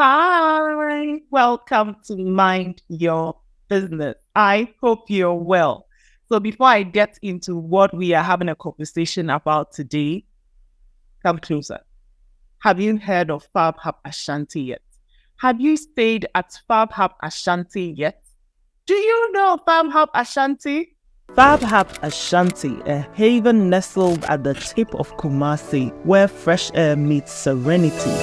Hi, welcome to Mind Your Business. I hope you're well. So, before I get into what we are having a conversation about today, come closer. Have you heard of Fab Hub Ashanti yet? Have you stayed at Fab Hub Ashanti yet? Do you know Fab Hub Ashanti? Fab Hub Ashanti, a haven nestled at the tip of Kumasi, where fresh air meets serenity.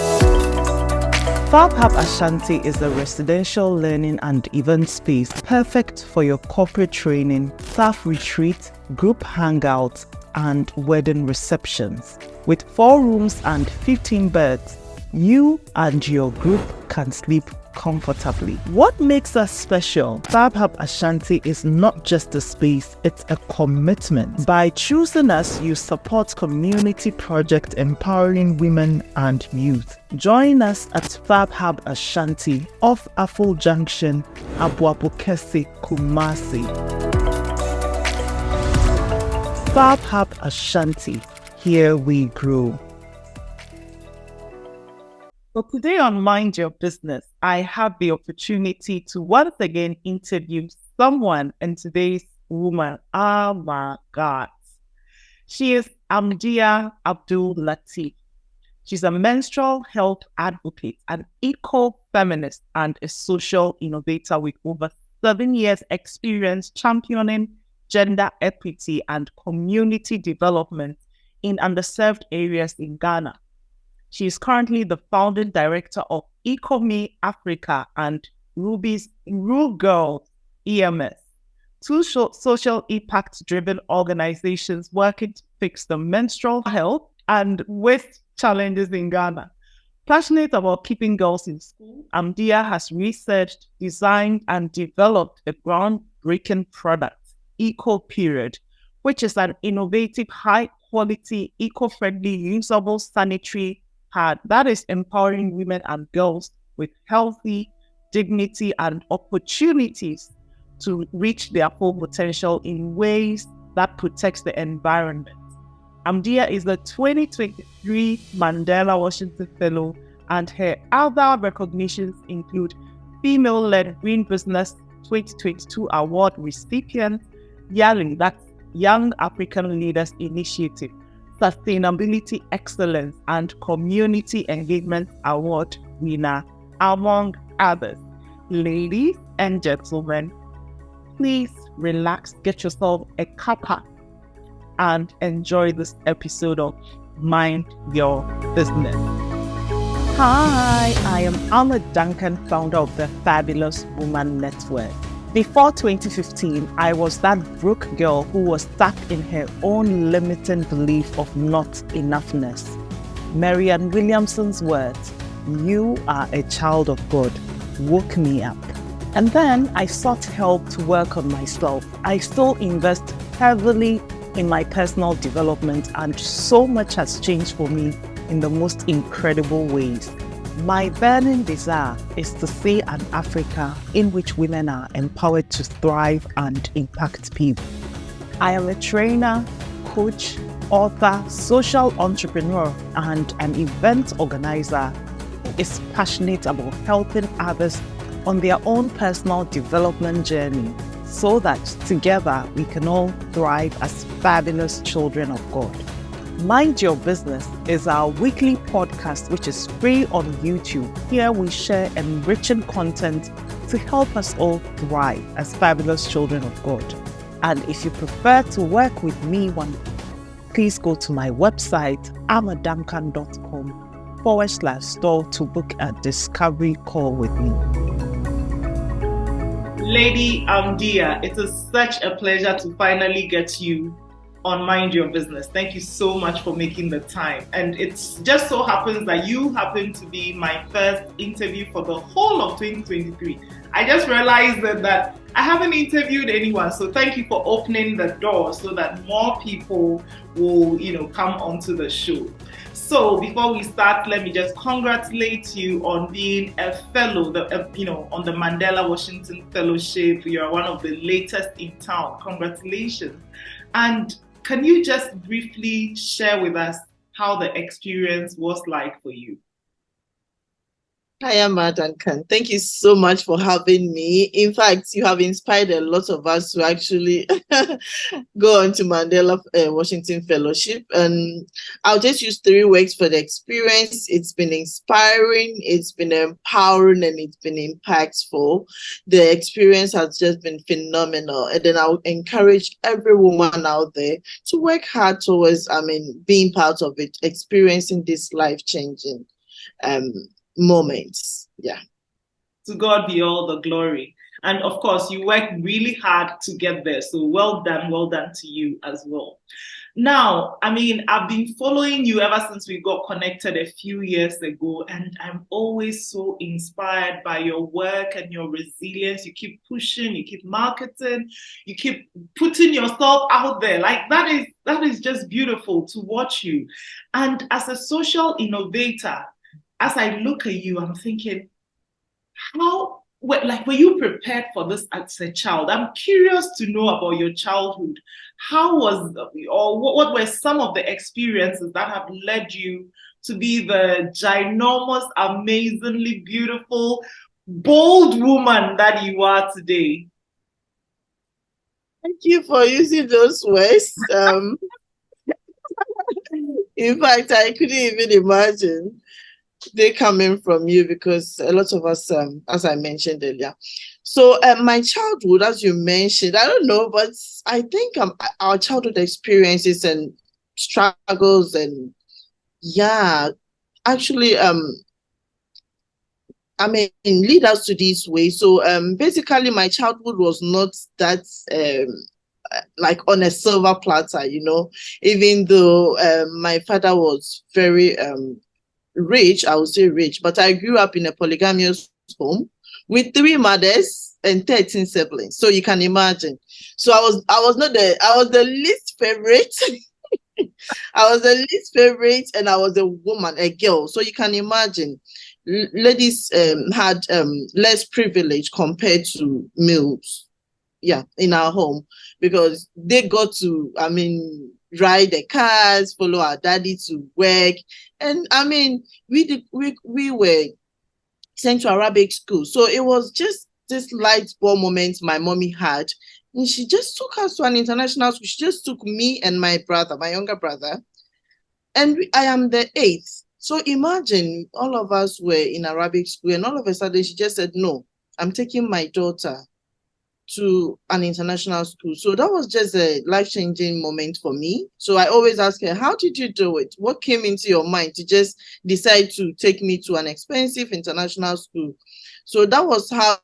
Fab Hub Ashanti is a residential learning and event space perfect for your corporate training, staff retreat, group hangouts, and wedding receptions. With 4 rooms and 15 beds, you and your group can sleep comfortably. What makes us special? Fab Hub Ashanti is not just a space, it's a commitment. By choosing us, you support community projects empowering women and youth. Join us at Fab Hub Ashanti off Aful Junction, Abuabukesi, Kumasi. Fab Hub Ashanti, here we grow. So today on Mind Your Business, I have the opportunity to once again interview someone, and today's woman, oh my God. She is Amdiya Abdul Latiff. She's a menstrual health advocate, an eco-feminist, and a social innovator with over 7 years experience championing gender equity and community development in underserved areas in Ghana. She is currently the founding director of EcoMe Africa and Ruby's Rule Girls EMS, 2 social impact-driven organizations working to fix the menstrual health and waste challenges in Ghana. Passionate about keeping girls in school, Amdiya has researched, designed, and developed a groundbreaking product, Eco Period, which is an innovative, high-quality, eco-friendly, usable sanitary pad that is empowering women and girls with healthy, dignity, and opportunities to reach their full potential in ways that protects the environment. Amdiya is the 2023 Mandela Washington Fellow, and her other recognitions include Female-Led Green Business 2022 Award recipient, YALI, that's Young African Leaders Initiative, Sustainability Excellence, and Community Engagement Award winner, among others. Ladies and gentlemen, please relax, get yourself a cuppa, and enjoy this episode of Mind Your Business. Hi, I am Alma Duncan, founder of the Fabulous Woman Network. Before 2015, I was that broke girl who was stuck in her own limiting belief of not enoughness. Marianne Williamson's words, "You are a child of God," woke me up. And then I sought help to work on myself. I still invest heavily in my personal development, and so much has changed for me in the most incredible ways. My burning desire is to see an Africa in which women are empowered to thrive and impact people. I am a trainer, coach, author, social entrepreneur, and an event organizer who is passionate about helping others on their own personal development journey so that together we can all thrive as fabulous children of God. Mind Your Business is our weekly podcast which is free on YouTube. Here we share enriching content to help us all thrive as fabulous children of God. And if you prefer to work with me please go to my website, amaduncan.com/store to book a discovery call with me. Lady Amdiya, it is such a pleasure to finally get you on Mind Your Business. Thank you so much for making the time. And it just so happens that you happen to be my first interview for the whole of 2023. I just realized that I haven't interviewed anyone. So thank you for opening the door so that more people will, come onto the show. So before we start, let me just congratulate you on being a fellow, on the Mandela Washington Fellowship. You are one of the latest in town. Congratulations. And can you just briefly share with us how the experience was like for you? Hiya, Madam Khan. Thank you so much for having me. In fact, you have inspired a lot of us to actually go on to Mandela Washington Fellowship. And I'll just use three words for the experience. It's been inspiring, it's been empowering, and it's been impactful. The experience has just been phenomenal. And then I'll encourage every woman out there to work hard towards, being part of it, experiencing this life-changing um moments. Yeah. To God be all the glory. And of course, you worked really hard to get there. So well done to you as well. Now, I mean, I've been following you ever since we got connected a few years ago, and I'm always so inspired by your work and your resilience. You keep pushing, you keep marketing, you keep putting yourself out there. Like that is just beautiful to watch you. And as a social innovator, as I look at you, I'm thinking, how like were you prepared for this as a child? I'm curious to know about your childhood. How was, or what were some of the experiences that have led you to be the ginormous, amazingly beautiful, bold woman that you are today? Thank you for using those words. In fact, I couldn't even imagine they coming from you because a lot of us, as I mentioned earlier. So, my childhood, as you mentioned, I don't know, but I think our childhood experiences and struggles and yeah, actually, lead us to this way. So, basically, my childhood was not that like on a silver platter, even though my father was very rich, I would say rich, but I grew up in a polygamous home with three mothers and 13 siblings. So you can imagine. So I was the least favorite. I was the least favorite, and I was a woman, a girl. So you can imagine, ladies had less privilege compared to males. Yeah, in our home, because they got to, ride the cars, follow our daddy to work, and we were sent to Arabic school, so it was just this light bulb moment my mommy had, and she just took us to an international school. She just took me and my brother, my younger brother, and I am the eighth. So imagine all of us were in Arabic school, and all of a sudden she just said, "No, I'm taking my daughter to an international school." So that was just a life-changing moment for me. So I always ask her, how did you do it? What came into your mind to just decide to take me to an expensive international school? So that was how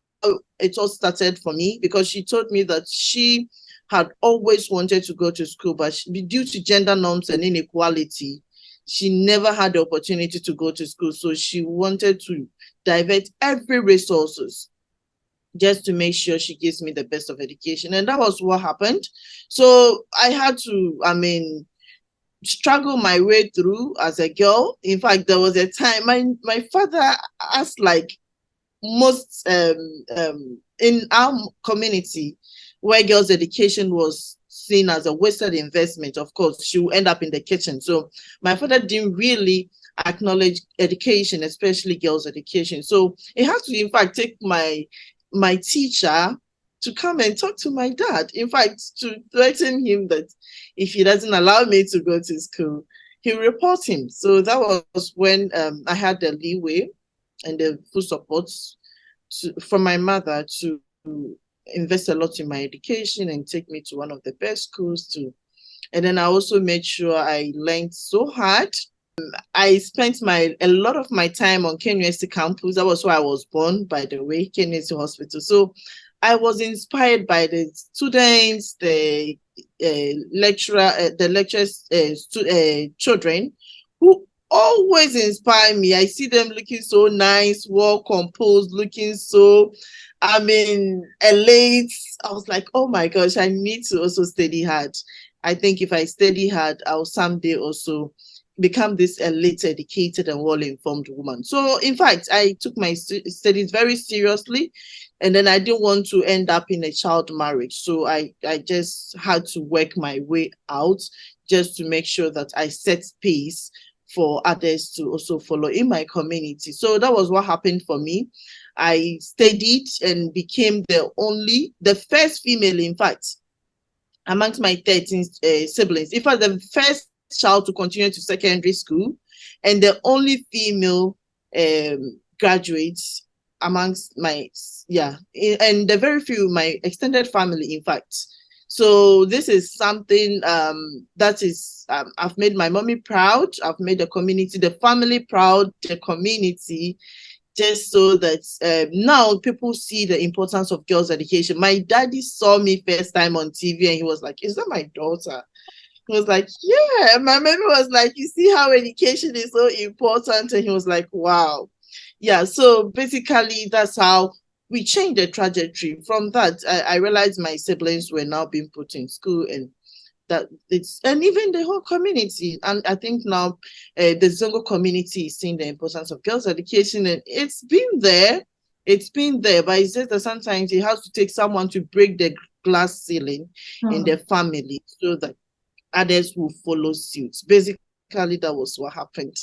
it all started for me, because she told me that she had always wanted to go to school, but due to gender norms and inequality, she never had the opportunity to go to school. So she wanted to divert every resources just to make sure she gives me the best of education. And that was what happened. So I had to, struggle my way through as a girl. In fact, there was a time my father asked, like most in our community, where girls' education was seen as a wasted investment. Of course, she will end up in the kitchen. So my father didn't really acknowledge education, especially girls' education. So it had to, in fact, take my teacher to come and talk to my dad. In fact, to threaten him that if he doesn't allow me to go to school, he'll report him. So that was when I had the leeway and the full support from my mother to invest a lot in my education and take me to one of the best schools too. And then I also made sure I learned so hard. I spent a lot of my time on KNUST campus. That was where I was born, by the way, KNUST Hospital. So I was inspired by the students, the lecturers, children who always inspire me. I see them looking so nice, well composed, looking so, elite. I was like, oh my gosh, I need to also study hard. I think if I study hard, I'll someday also become this elite, educated, and well-informed woman. So, in fact, I took my studies very seriously, and then I didn't want to end up in a child marriage. So I just had to work my way out just to make sure that I set pace for others to also follow in my community. So that was what happened for me. I studied and became the first female, in fact, amongst my 13 siblings. In fact, the first child to continue to secondary school and the only female graduate amongst my, and the very few, my extended family, in fact. So this is something that is, I've made my mommy proud. I've made the community, the family proud, the community, just so that now people see the importance of girls' education. My daddy saw me first time on TV and he was like, "Is that my daughter?" He was like, "Yeah." My mommy was like, "You see how education is so important?" And he was like, "Wow." Yeah, so basically that's how we changed the trajectory. From that, I realized my siblings were now being put in school, and that and even the whole community. And I think now the Zongo community is seeing the importance of girls' education, and it's been there, but it's just that sometimes it has to take someone to break the glass ceiling in the family so that others will follow suit. Basically, that was what happened.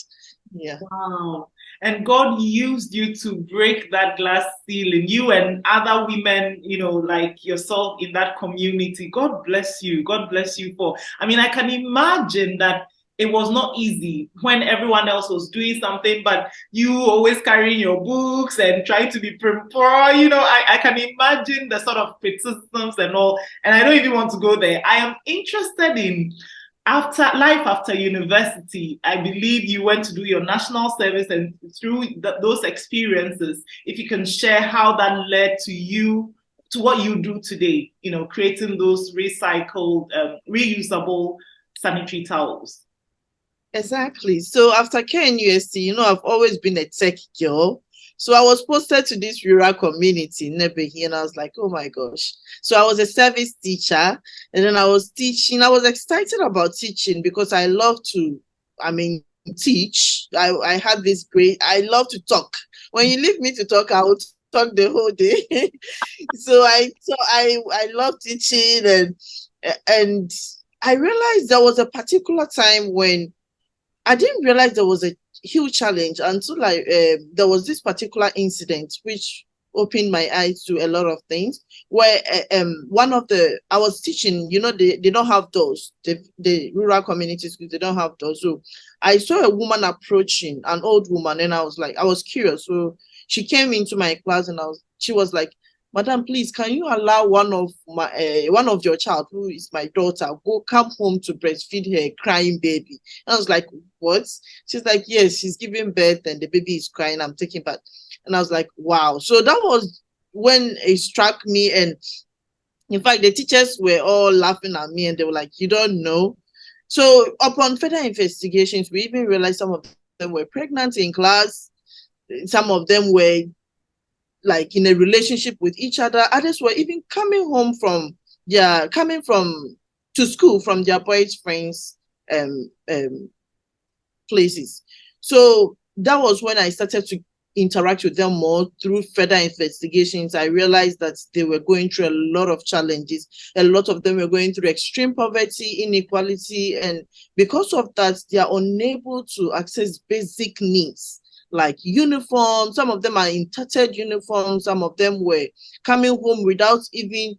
Yeah. Wow. And God used you to break that glass ceiling, you and other women, like yourself in that community. God bless you. God bless you for, I can imagine that it was not easy when everyone else was doing something, but you always carrying your books and trying to be prepared. I can imagine the sort of criticisms and all. And I don't even want to go there. I am interested in after university. I believe you went to do your national service, and through those experiences, if you can share how that led to you to what you do today, creating those recycled, reusable sanitary towels. Exactly. So after KNUST, I've always been a tech girl. So I was posted to this rural community in Nebehi, and I was like, oh my gosh. So I was a service teacher, and then I was teaching. I was excited about teaching because I love to, teach. I had this I love to talk. When you leave me to talk, I would talk the whole day. so I love teaching, and I realized there was a particular time when I didn't realize there was a huge challenge until there was this particular incident which opened my eyes to a lot of things. Where I was teaching, they don't have doors. The rural communities, they don't have doors. So I saw a woman approaching, an old woman, and I was curious. So she came into my class, and she was like, "Madam, please, can you allow one of your child, who is my daughter, come home to breastfeed her crying baby?" And I was like, "What?" She's like, "Yes, she's giving birth and the baby is crying. I'm taking back." And I was like, "Wow." So that was when it struck me. And in fact, the teachers were all laughing at me, and they were like, "You don't know." So upon further investigations, we even realized some of them were pregnant in class. Some of them were like in a relationship with each other. Others were even coming to school from their boyfriends' places. So that was when I started to interact with them more. Through further investigations, I realized that they were going through a lot of challenges. A lot of them were going through extreme poverty, inequality, and because of that, they are unable to access basic needs like uniforms. Some of them are in tattered uniforms. Some of them were coming home without even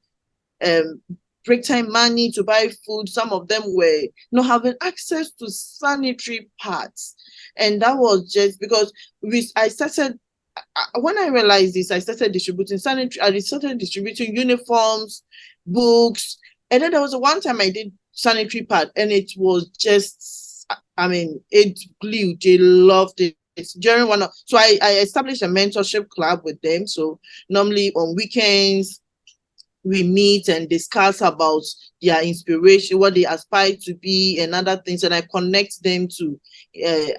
break time money to buy food. Some of them were not having access to sanitary pads. And that was just because I started, when I realized this, I started distributing uniforms, books. And then there was one time I did sanitary pad, and it was just, it blew. They loved it. During so I established a mentorship club with them. So normally on weekends, we meet and discuss about their inspiration, what they aspire to be, and other things. And I connect them to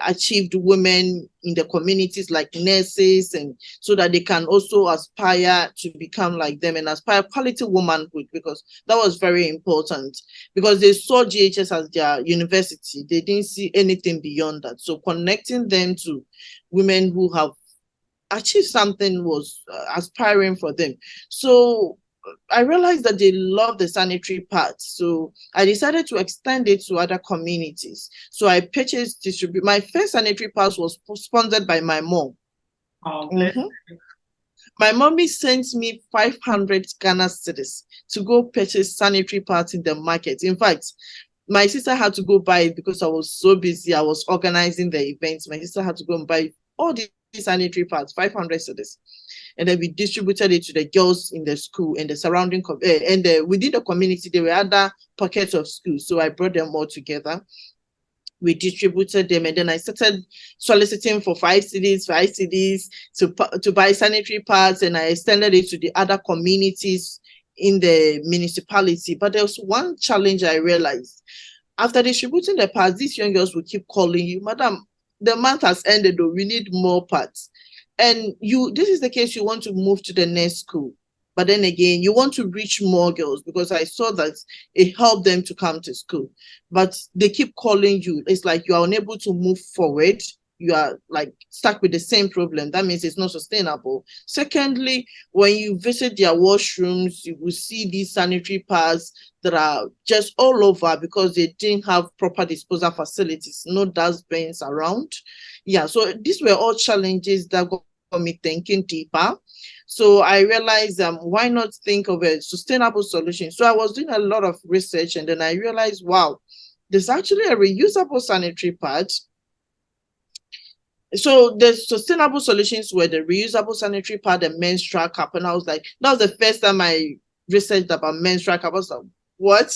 achieved women in the communities like nurses, and so that they can also aspire to become like them and aspire quality womanhood, because that was very important, because they saw GHS as their university. They didn't see anything beyond that. So connecting them to women who have achieved something was aspiring for them. So I realized that they love the sanitary parts. So I decided to extend it to other communities. So I purchased, distribute. My first sanitary pads was sponsored by my mom. Oh, bless. My mommy sent me 500 Ghana cedis to go purchase sanitary pads in the market. In fact, my sister had to go buy it because I was so busy. I was organizing the events. My sister had to go and buy all these sanitary pads, 500 cedis. And then we distributed it to the girls in the school and the surrounding, within the community, there were other pockets of schools. So I brought them all together. We distributed them, and then I started soliciting for 5 cedis to buy sanitary pads, and I extended it to the other communities in the municipality. But there was one challenge I realized. After distributing the pads, these young girls will keep calling you, Madam, the month has ended, though, we need more pads. And this is the case, you want to move to the next school. But then again, you want to reach more girls because I saw that it helped them to come to school. But they keep calling you. It's like you are unable to move forward. You are like stuck with the same problem. That means it's not sustainable. Secondly, when you visit their washrooms, you will see these sanitary pads that are just all over because they didn't have proper disposal facilities, no dustbins around. Yeah, so these were all challenges that got me thinking deeper. So I realized, why not think of a sustainable solution? So I was doing a lot of research, and then I realized, wow, there's actually a reusable sanitary pad. So the sustainable solutions were the reusable sanitary pad and menstrual cup. And I was like, that was the first time I researched about menstrual cup. I was like, what?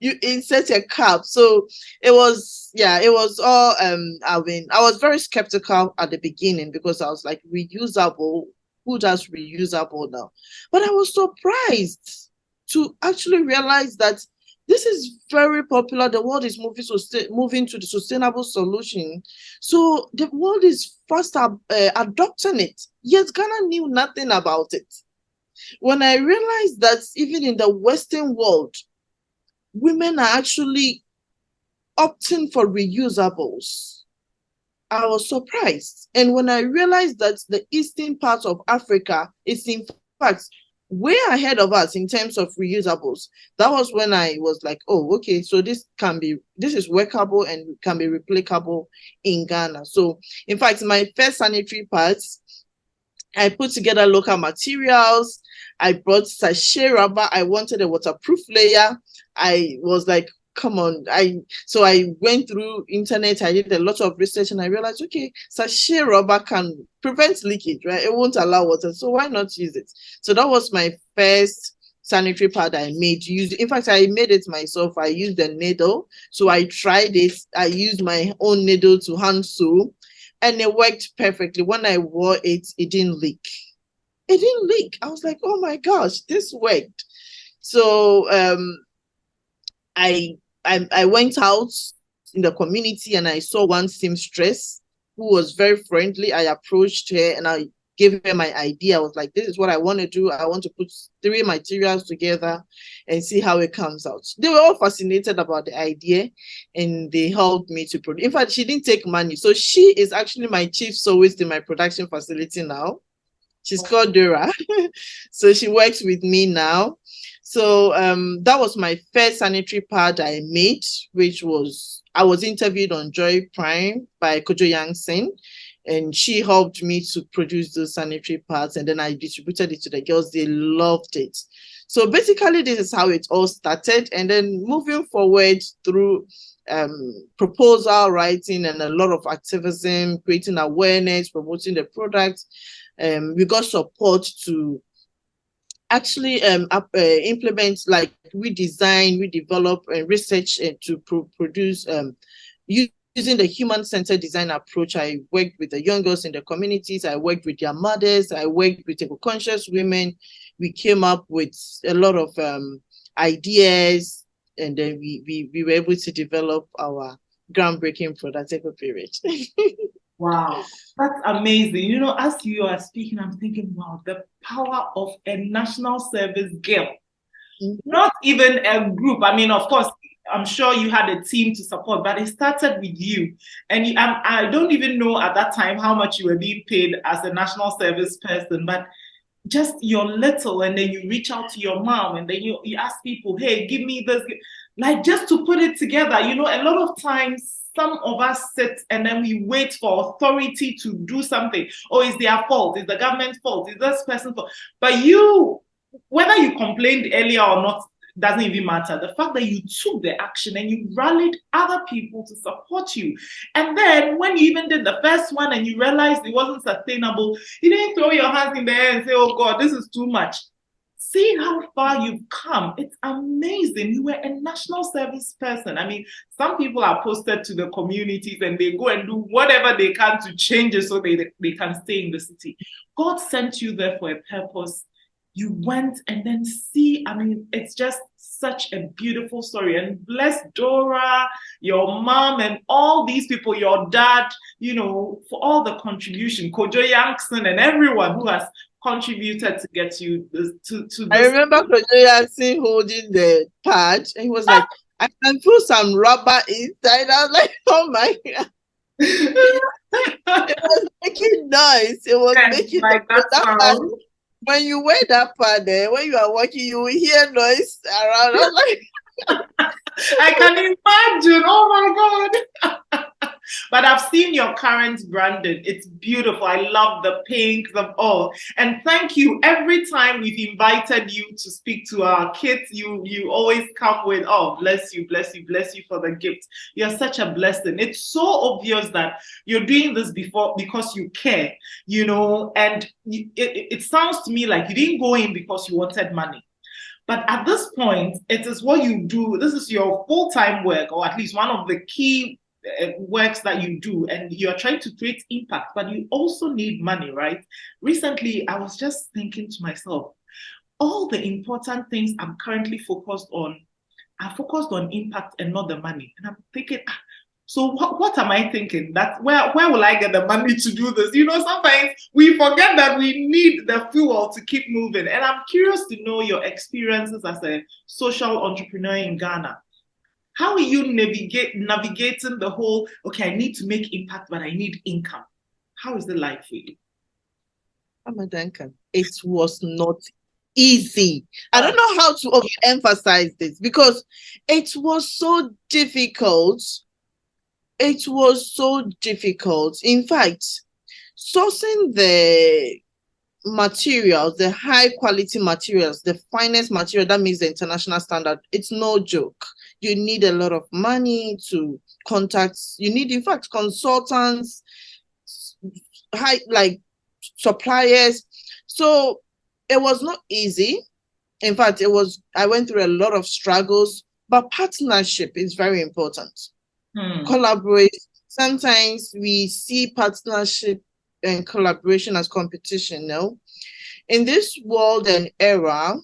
You insert a cup? So it was all I was very skeptical at the beginning because I was like, reusable, who does reusable now? But I was surprised to actually realize that this is very popular. The world is moving to the sustainable solution. So the world is fast adopting it. Yet Ghana knew nothing about it. When I realized that even in the Western world, women are actually opting for reusables, I was surprised. And when I realized that the eastern part of Africa is in fact way ahead of us in terms of reusables, that was when I was like, oh, okay, so this is workable and can be replicable in Ghana. So in fact, my first sanitary pads, I put together local materials. I brought sachet rubber. I wanted a waterproof layer. I was like, come on. So I went through internet. I did a lot of research, and I realized, okay, sachet rubber can prevent leakage, right? It won't allow water. So why not use it? So that was my first sanitary pad I made. In fact, I made it myself. I used a needle. So I tried it. I used my own needle to hand sew, and it worked perfectly. When I wore it, it didn't leak. It didn't leak. I was like, oh my gosh, this worked. So I went out in the community and I saw one seamstress who was very friendly. I approached her and I gave her my idea. I was like, this is what I want to do. I want to put 3 materials together and see how it comes out. They were all fascinated about the idea and they helped me to produce. In fact, she didn't take money. So she is actually my chief sewist in my production facility now. She's called Dora. So she works with me now. So that was my first sanitary pad I made, I was interviewed on Joy Prime by Kojo Yangsen, and she helped me to produce those sanitary pads, and then I distributed it to the girls. They loved it. So basically, this is how it all started, and then moving forward through proposal writing and a lot of activism, creating awareness, promoting the product. We got support to actually implement, like redesign, redevelop, and research to produce using the human-centered design approach. I worked with the young girls in the communities. I worked with their mothers. I worked with eco-conscious women. We came up with a lot of ideas, and then we were able to develop our groundbreaking product, Eco-Period. Wow, that's amazing. You know, as you are speaking, I'm thinking, wow, the power of a national service girl. Not even a group. I mean, of course, I'm sure you had a team to support, but it started with you. And I don't even know at that time how much you were being paid as a national service person, but just your little, and then you reach out to your mom, and then you ask people, hey, give me this, like just to put it together. You know, a lot of times some of us sit and then we wait for authority to do something. Oh, it's their fault, it's the government's fault, it's this person's fault. But you, whether you complained earlier or not, doesn't even matter. The fact that you took the action and you rallied other people to support you. And then when you even did the first one and you realized it wasn't sustainable, you didn't throw your hands in the air and say, oh God, this is too much. See how far you've come. It's amazing. You were a national service person. I mean, some people are posted to the communities and they go and do whatever they can to change it so they can stay in the city. God sent you there for a purpose. You went, and then see, I mean, it's just such a beautiful story. And bless Dora, your mom, and all these people, your dad, you know, for all the contribution, Kojo Yankson, and everyone who has contributed to get you to this. I remember Kojo Yankson holding the pad, and he was like, I can feel some rubber inside. I was like, oh my God. It was making noise. It was making like noise. that sound. When you wear that pad there, when you are walking, you will hear noise around. I was like, I can imagine. Oh my God. But I've seen your current branding. It's beautiful. I love the pink, the all. And thank you. Every time we've invited you to speak to our kids, you always come with, oh, bless you, bless you, bless you for the gift. You're such a blessing. It's so obvious that you're doing this before because you care, you know, and it sounds to me like you didn't go in because you wanted money. But at this point, it is what you do. This is your full-time work, or at least one of the key works that you do, and you're trying to create impact, but you also need money, right? Recently, I was just thinking to myself, all the important things I'm currently focused on are focused on impact and not the money. And I'm thinking, so what am I thinking? That where will I get the money to do this? You know, sometimes we forget that we need the fuel to keep moving. And I'm curious to know your experiences as a social entrepreneur in Ghana. How are you navigating the whole, okay, I need to make impact, but I need income? How is it like for you? Duncan, it was not easy. I don't know how to emphasize this because it was so difficult. It was so difficult. In fact, sourcing the materials, the high quality materials, the finest material that meets the international standard, it's no joke. You need a lot of money to contact. You need, in fact, consultants, high like suppliers. So it was not easy. In fact, I went through a lot of struggles, but partnership is very important. Collaborate. Sometimes we see partnership and collaboration as competition. No, in this world and era,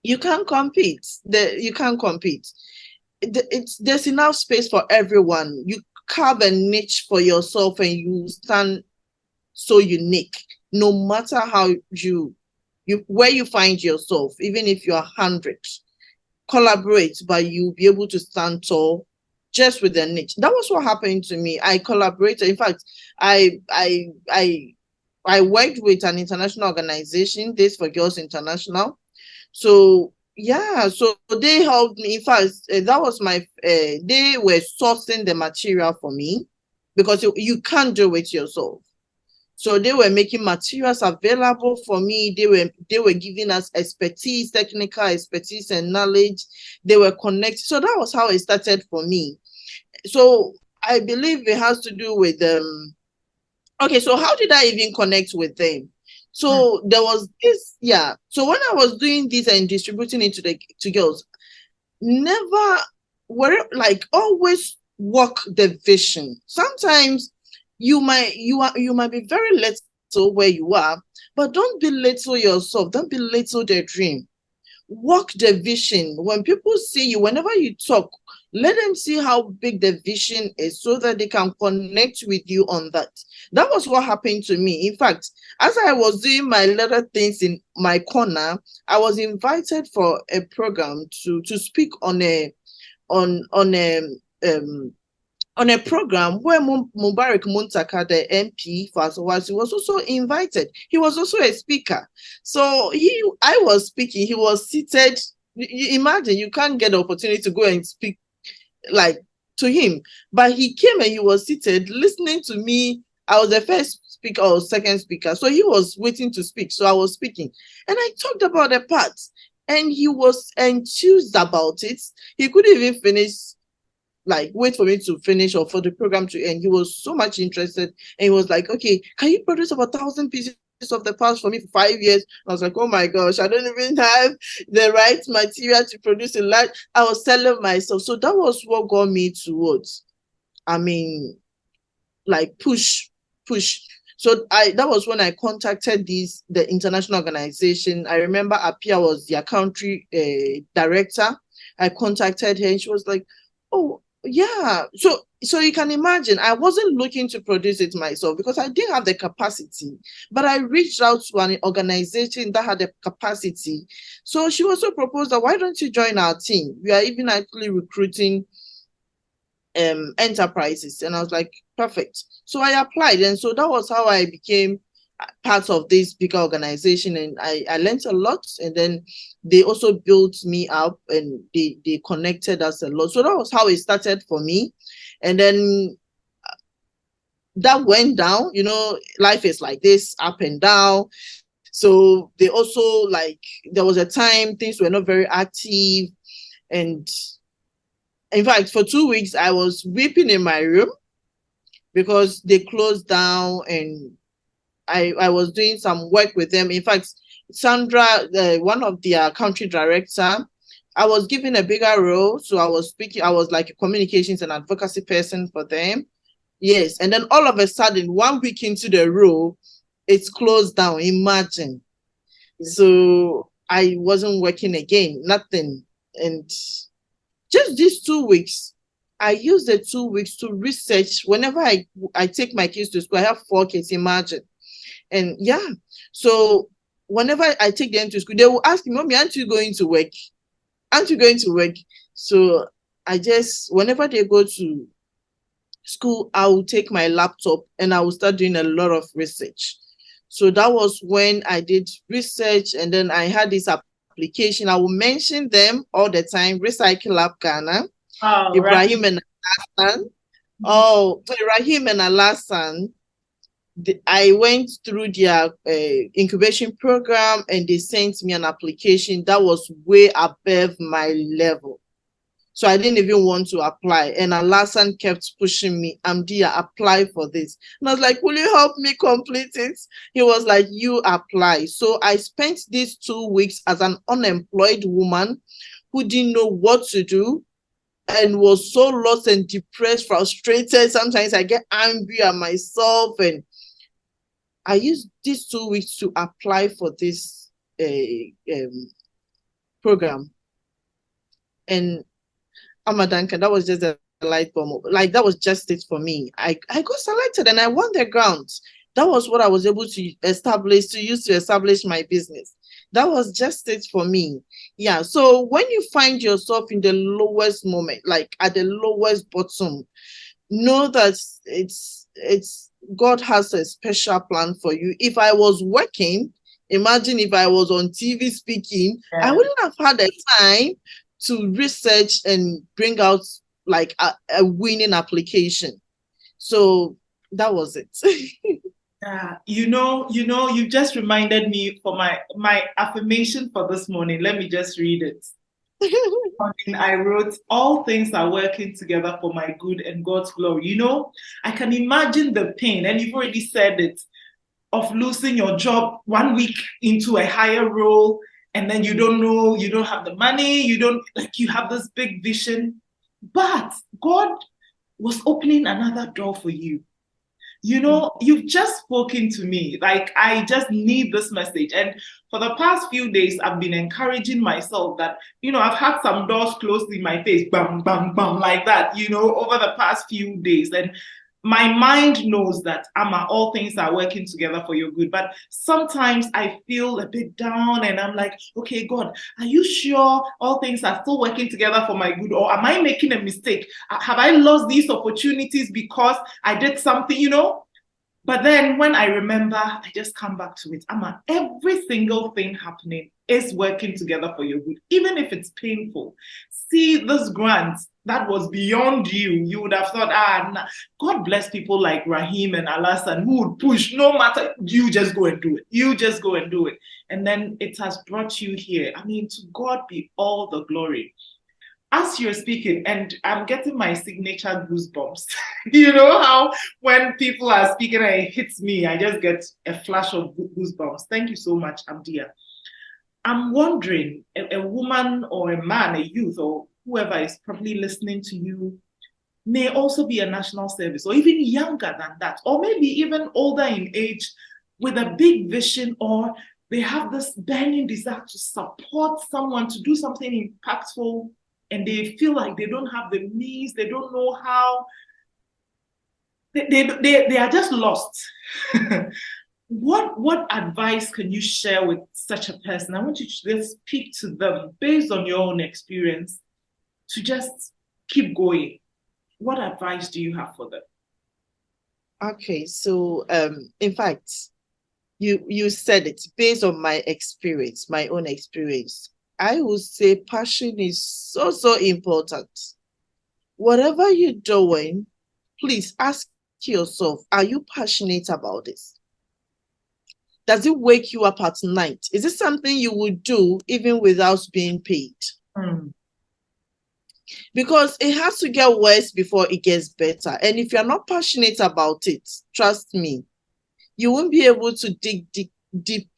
you can't compete. You can't compete. There's enough space for everyone. You carve a niche for yourself, and you stand so unique. No matter how you where you find yourself, even if you're 100, collaborate, but you'll be able to stand tall just with a niche. That was what happened to me. I collaborated. In fact, I worked with an international organization, This for Girls International. So yeah, so they helped me. In fact, that was they were sourcing the material for me because you can't do it yourself. So they were making materials available for me. They were giving us expertise, technical expertise and knowledge. They were connected. So that was how it started for me. So I believe it has to do with okay, so how did I even connect with them? So there was this, yeah. So when I was doing this and distributing it to girls, never always walk the vision. Sometimes you might be very little where you are, but don't be little yourself. Don't be little their dream. Walk the vision. When people see you, whenever you talk, let them see how big the vision is so that they can connect with you on that. That was what happened to me. In fact, as I was doing my little things in my corner, I was invited for a program to speak on on a program where Mubarak Muntaka, the MP for Asawasi, was also invited. He was also a speaker. So I was speaking, he was seated. Imagine, you can't get the opportunity to go and speak like to him, but he came and he was seated listening to me. I was the first speaker or second speaker, so he was waiting to speak, so I was speaking and I talked about the part and he was enthused about it. He couldn't even finish, like wait for me to finish or for the program to end. He was so much interested and he was like, okay, can you produce about 1,000 pieces of the past for me for 5 years? I was like, oh my gosh, I don't even have the right material to produce a lot. I was telling myself. So that was what got me towards, I mean, like push. So that was when I contacted the international organization. I remember Apia was their country director. I contacted her and she was like, oh yeah. So you can imagine, I wasn't looking to produce it myself because I didn't have the capacity, but I reached out to an organization that had the capacity. So she also proposed that, why don't you join our team? We are even actually recruiting enterprises. And I was like, perfect. So I applied. And so that was how I became part of this bigger organization. And I learned a lot. And then they also built me up and they connected us a lot. So that was how it started for me. And then that went down. Life is like this, up and down. So they also, like, there was a time things were not very active. And in fact, for 2 weeks, I was weeping in my room because they closed down and I was doing some work with them. In fact, Sandra, one of their country director, I was given a bigger role. So I was speaking, I was like a communications and advocacy person for them. Yes. And then all of a sudden, 1 week into the role, it's closed down. Imagine. So I wasn't working again, nothing. And just these 2 weeks, I use the 2 weeks to research. Whenever I take my kids to school, I have 4 kids, imagine. And yeah, so whenever I take them to school, they will ask me, Mommy, aren't you going to work? Aren't you going to work? So whenever they go to school, I will take my laptop and I will start doing a lot of research. So that was when I did research, and then I had this application. I will mention them all the time. Recycle Lab Ghana, Ibrahim and Alasan. Oh, Ibrahim and Alasan. I went through their incubation program and they sent me an application that was way above my level. So I didn't even want to apply. And Alasan kept pushing me, Amdiya, apply for this. And I was like, will you help me complete it? He was like, you apply. So I spent these 2 weeks as an unemployed woman who didn't know what to do and was so lost and depressed, frustrated. Sometimes I get angry at myself. And I used these 2 weeks to apply for this program. And Amadanka, that was just a light bulb. Like, that was just it for me. I got selected and I won the grant. That was what I was able to use to establish my business. That was just it for me. Yeah. So when you find yourself in the lowest moment, like at the lowest bottom, know that it's God has a special plan for you. If I was working, imagine if I was on TV speaking, I wouldn't have had the time to research and bring out like a winning application. So that was it. You just reminded me for my affirmation for this morning. Let me just read it. I wrote, all things are working together for my good and God's glory. I can imagine the pain, and you've already said it, of losing your job 1 week into a higher role, and then you don't know, you don't have the money, you have this big vision, but God was opening another door for you. You've just spoken to me. Like, I just need this message. And for the past few days, I've been encouraging myself that, I've had some doors closed in my face, bam, bam, bam, like that, over the past few days. And my mind knows that all things are working together for your good. But sometimes I feel a bit down and I'm like, okay, God, are you sure all things are still working together for my good? Or am I making a mistake? Have I lost these opportunities because I did something, But then when I remember, I just come back to it. Every single thing happening is working together for your good, even if it's painful. See, this grant that was beyond you, you would have thought, nah. God bless people like Rahim and Alasan who would push, no matter, you just go and do it. You just go and do it. And then it has brought you here. To God be all the glory. As you're speaking, and I'm getting my signature goosebumps. You know how when people are speaking and it hits me, I just get a flash of goosebumps. Thank you so much, Amdiya. I'm wondering, a woman or a man, a youth, or whoever is probably listening to you, may also be a national service, or even younger than that, or maybe even older in age, with a big vision, or they have this burning desire to support someone, to do something impactful, and they feel like they don't have the means, they don't know how, they are just lost. What advice can you share with such a person? I want you to just speak to them based on your own experience to just keep going. What advice do you have for them? Okay, so in fact, you said it based on my experience, my own experience. I would say passion is so important. Whatever you're doing, please ask yourself, are you passionate about this? Does it wake you up at night? Is it something you would do even without being paid? Because it has to get worse before it gets better. And if you're not passionate about it, trust me, you won't be able to dig deep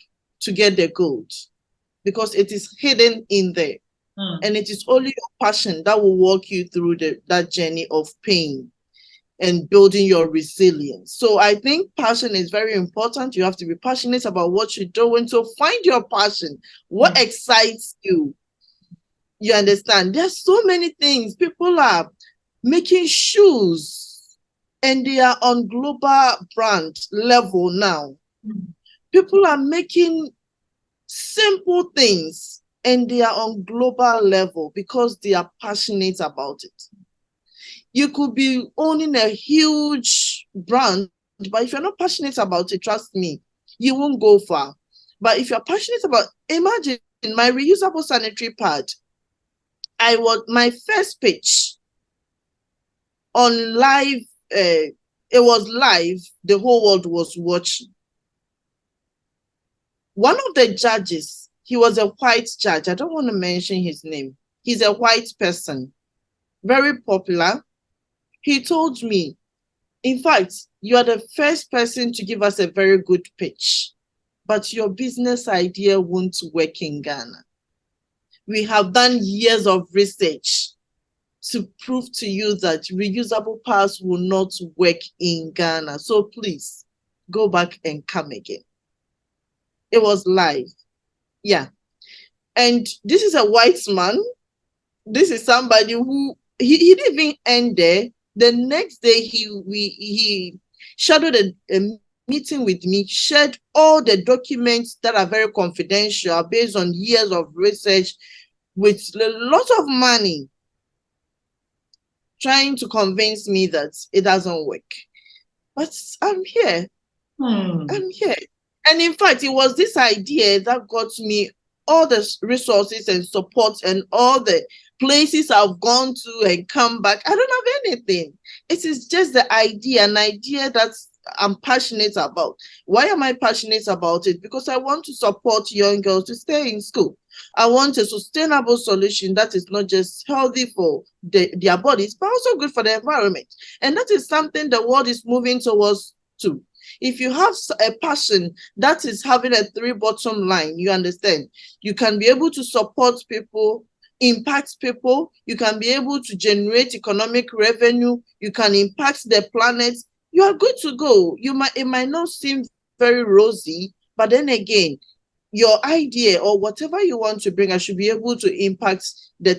to get the gold, because it is hidden in there. And it is only your passion that will walk you through that journey of pain and building your resilience. So I think passion is very important. You have to be passionate about what you're doing. So find your passion. What excites you? You understand? There's so many things. People are making shoes and they are on global brand level now. People are making simple things and they are on global level because they are passionate about it. You could be owning a huge brand, but if you're not passionate about it, trust me, you won't go far. But if you're passionate about, imagine my reusable sanitary pad. My first pitch on live, it was live, the whole world was watching. One of the judges, he was a white judge. I don't want to mention his name. He's a white person, very popular. He told me, in fact, you are the first person to give us a very good pitch, but your business idea won't work in Ghana. We have done years of research to prove to you that reusable pads will not work in Ghana. So please go back and come again. It was live. Yeah. And this is a white man. This is somebody who, he didn't even end there. The next day, he shadowed a meeting with me, shared all the documents that are very confidential based on years of research with a lot of money, trying to convince me that it doesn't work. But I'm here. I'm here. And in fact, it was this idea that got me all the resources and support and all the places I've gone to and come back. I don't have anything. It is just the idea, an idea that I'm passionate about. Why am I passionate about it? Because I want to support young girls to stay in school. I want a sustainable solution that is not just healthy for their bodies, but also good for the environment. And that is something the world is moving towards too. If you have a passion that is having a 3 bottom line, you understand, you can be able to support people, impact people, you can be able to generate economic revenue, you can impact the planet, you are good to go. It might not seem very rosy, but then again, your idea or whatever you want to bring, I should be able to impact the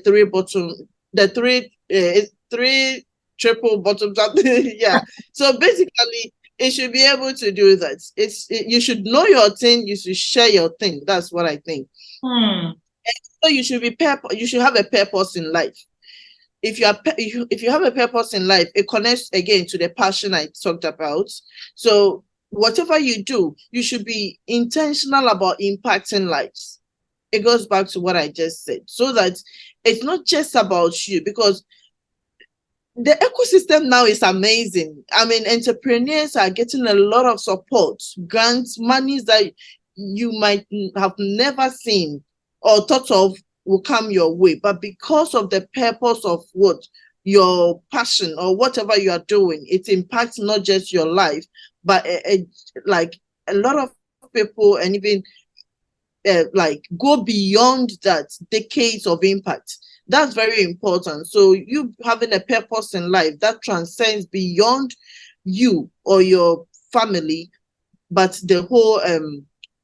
three triple bottoms up. Yeah. So basically, it should be able to do that. You should know your thing. You should share your thing. That's what I think. So you should you should have a purpose in life. If you have a purpose in life, it connects again to the passion I talked about. So whatever you do, you should be intentional about impacting lives. It goes back to what I just said, so that it's not just about you, because the ecosystem now is amazing. I mean, entrepreneurs are getting a lot of support, grants, monies that you might have never seen or thought of will come your way. But because of the purpose of what your passion or whatever you are doing, it impacts not just your life, but like a lot of people, and even like go beyond that, decades of impact. That's very important. So you having a purpose in life that transcends beyond you or your family, but the whole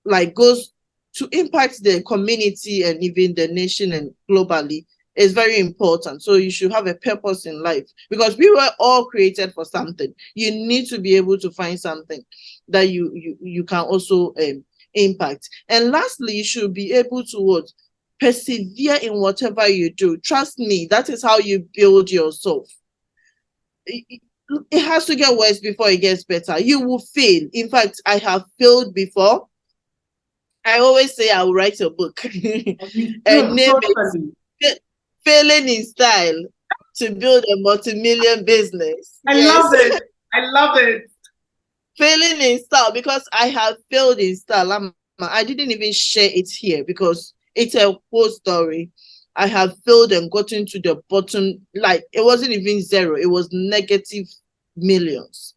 like goes to impact the community and even the nation and globally, is very important. So you should have a purpose in life, because we were all created for something. You need to be able to find something that you can also impact. And lastly, you should be able to what? Persevere in whatever you do. Trust me, that is how you build yourself. It has to get worse before it gets better. You will fail. In fact, I have failed before. I always say I will write a book and name it Failing in Style to Build a Multi-Million Business. I love it. I love it. Failing in style, because I have failed in style. I didn't even share it here because it's a whole story. I have failed and gotten to the bottom. Like, it wasn't even zero, it was negative millions.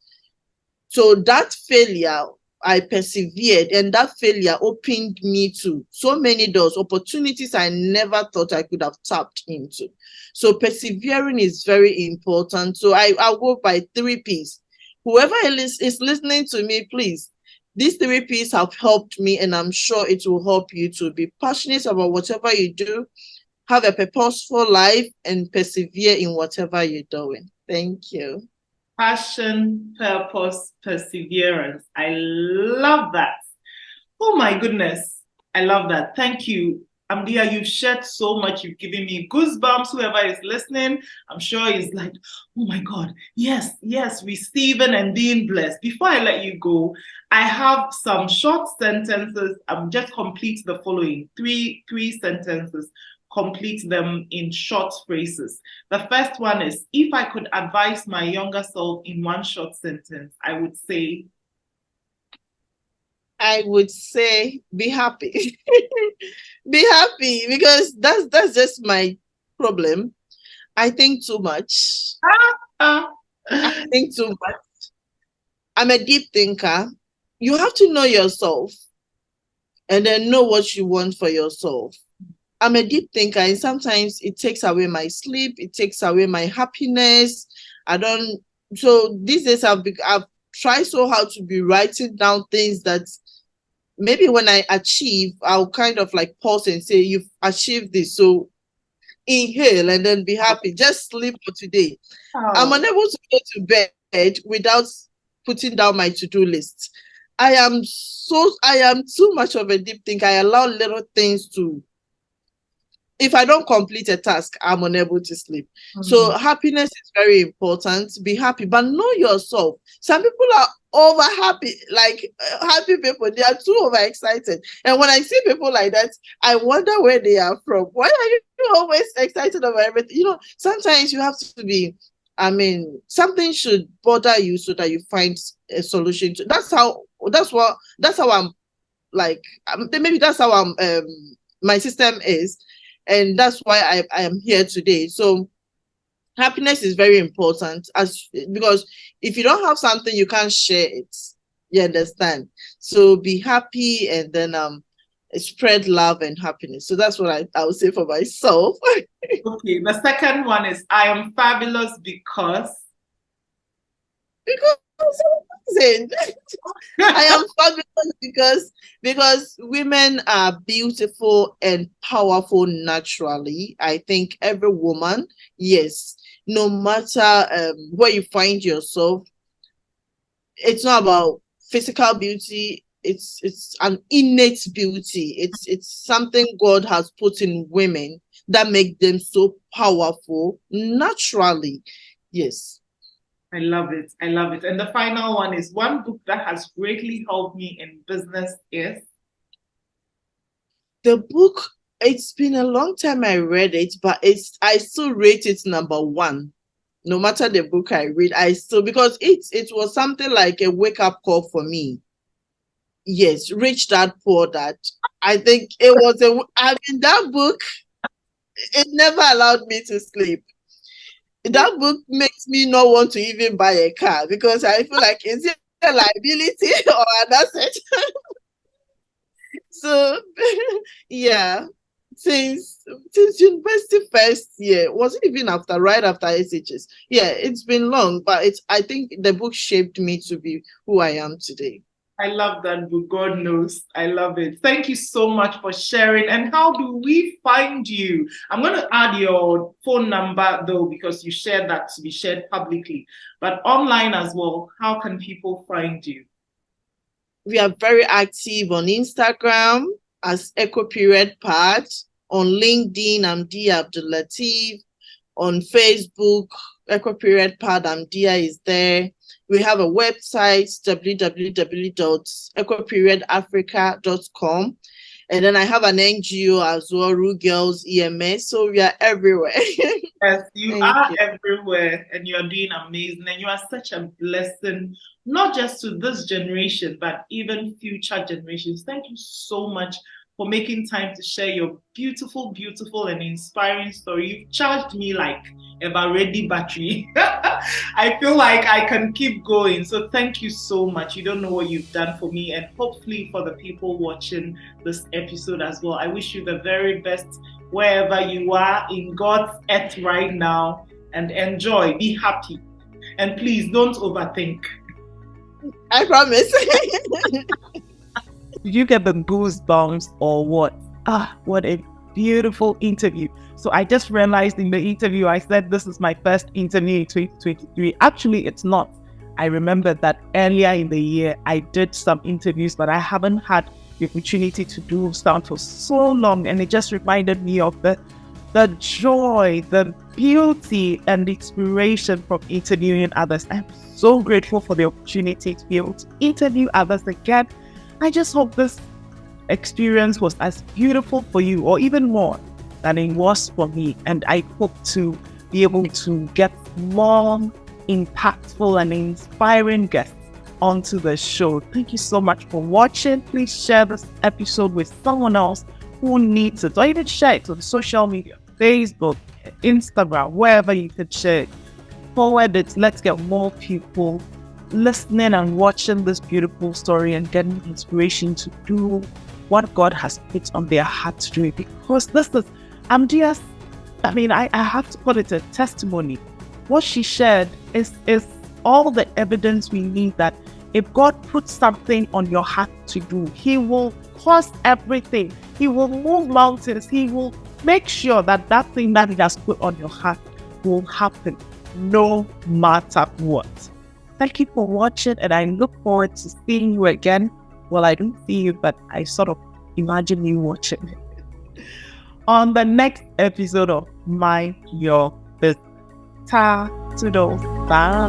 So that failure, I persevered, and that failure opened me to so many doors, opportunities I never thought I could have tapped into. So persevering is very important. So I'll go by 3 P's. Whoever is listening to me, please, these 3 P's have helped me, and I'm sure it will help you to be passionate about whatever you do, have a purposeful life, and persevere in whatever you're doing. Thank you. Passion, purpose, perseverance. I love that. Oh my goodness. I love that. Thank you. Amdiya, you've shared so much. You've given me goosebumps. Whoever is listening, I'm sure is like, oh my God, yes, yes, receiving and being blessed. Before I let you go, I have some short sentences. Just complete the following. Three sentences. Complete them in short phrases. The first one is, if I could advise my younger self in one short sentence, I would say, be happy. Be happy, because that's just my problem. I think too much. I think too much. I'm a deep thinker. You have to know yourself and then know what you want for yourself. I'm a deep thinker, and sometimes it takes away my sleep. It takes away my happiness. So these days I've tried so hard to be writing down things that maybe when I achieve, I'll kind of like pause and say, you've achieved this. So inhale and then be happy. Just sleep for today. Oh. I'm unable to go to bed without putting down my to-do list. I am too much of a deep thinker. I allow little things to, if I don't complete a task, I'm unable to sleep. So happiness is very important. Be happy, but know yourself. Some people are over happy, like happy people. They are too overexcited. And when I see people like that, I wonder where they are from. Why are you always excited about everything? Sometimes you have to be, something should bother you so that you find a solution to. That's how I'm like, maybe that's how my system is. And that's why I am here today. So happiness is very important, because if you don't have something, you can't share it. You understand? So be happy, and then spread love and happiness. So that's what I would say for myself. Okay. The second one is, I am fabulous because I am fabulous because women are beautiful and powerful naturally. I think every woman, yes, no matter where you find yourself, it's not about physical beauty. It's an innate beauty. It's something God has put in women that make them so powerful naturally. Yes. I love it. I love it. And the final one is one book that has greatly helped me in business is the book. It's been a long time I read it, but I still rate it number one. No matter the book I read, I still, because it was something like a wake up call for me. Yes, Rich Dad Poor Dad. I think it was that book, it never allowed me to sleep. That book makes me not want to even buy a car because I feel like, is it a liability or an asset? So yeah, since university first year, wasn't even right after SHS. Yeah, it's been long, but I think the book shaped me to be who I am today. I love that book. God knows. I love it. Thank you so much for sharing. And how do we find you? I'm going to add your phone number, though, because you shared that to be shared publicly. But online as well, how can people find you? We are very active on Instagram as Echo Period Part, on LinkedIn, Amdiya Abdul Latiff, on Facebook, Echo Period Part, Amdiya is there. We have a website, www.ecoperiodafrica.com. And then I have an NGO as well, Rue Girls EMS. So we are everywhere. Yes, you are everywhere and you are doing amazing. And you are such a blessing, not just to this generation, but even future generations. Thank you so much for making time to share your beautiful, beautiful and inspiring story. You've charged me like ever ready battery. I feel like I can keep going. So thank you so much. You don't know what you've done for me and hopefully for the people watching this episode as well. I wish you the very best wherever you are in God's earth right now, and enjoy, be happy. And please don't overthink. I promise. Did you get the goosebumps or what? What a beautiful interview. So I just realized in the interview, I said this is my first interview in 2023. Actually, it's not. I remember that earlier in the year, I did some interviews, but I haven't had the opportunity to do sound for so long. And it just reminded me of the joy, the beauty and the inspiration from interviewing others. I'm so grateful for the opportunity to be able to interview others again. I just hope this experience was as beautiful for you or even more than it was for me. And I hope to be able to get more impactful and inspiring guests onto the show. Thank you so much for watching. Please share this episode with someone else who needs it, or even share it on social media, Facebook, Instagram, wherever you could share it. Forward it. Let's get more people listening and watching this beautiful story and getting inspiration to do what God has put on their heart to do. Because this is Amdiya's, I have to call it a testimony. What she shared is all the evidence we need that if God puts something on your heart to do, He will cause everything. He will move mountains. He will make sure that that thing that He has put on your heart will happen no matter what. Thank you for watching, and I look forward to seeing you again. Well, I don't see you, but I sort of imagine you watching on the next episode of Mind Your Business. Toodles. Bye.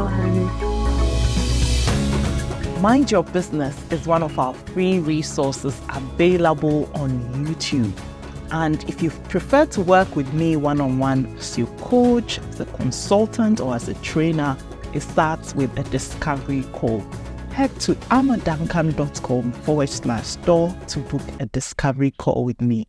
Mind Your Business is one of our free resources available on YouTube. And if you prefer to work with me one-on-one as your coach, as a consultant, or as a trainer, it starts with a discovery call. Head to amadankan.com/store to book a discovery call with me.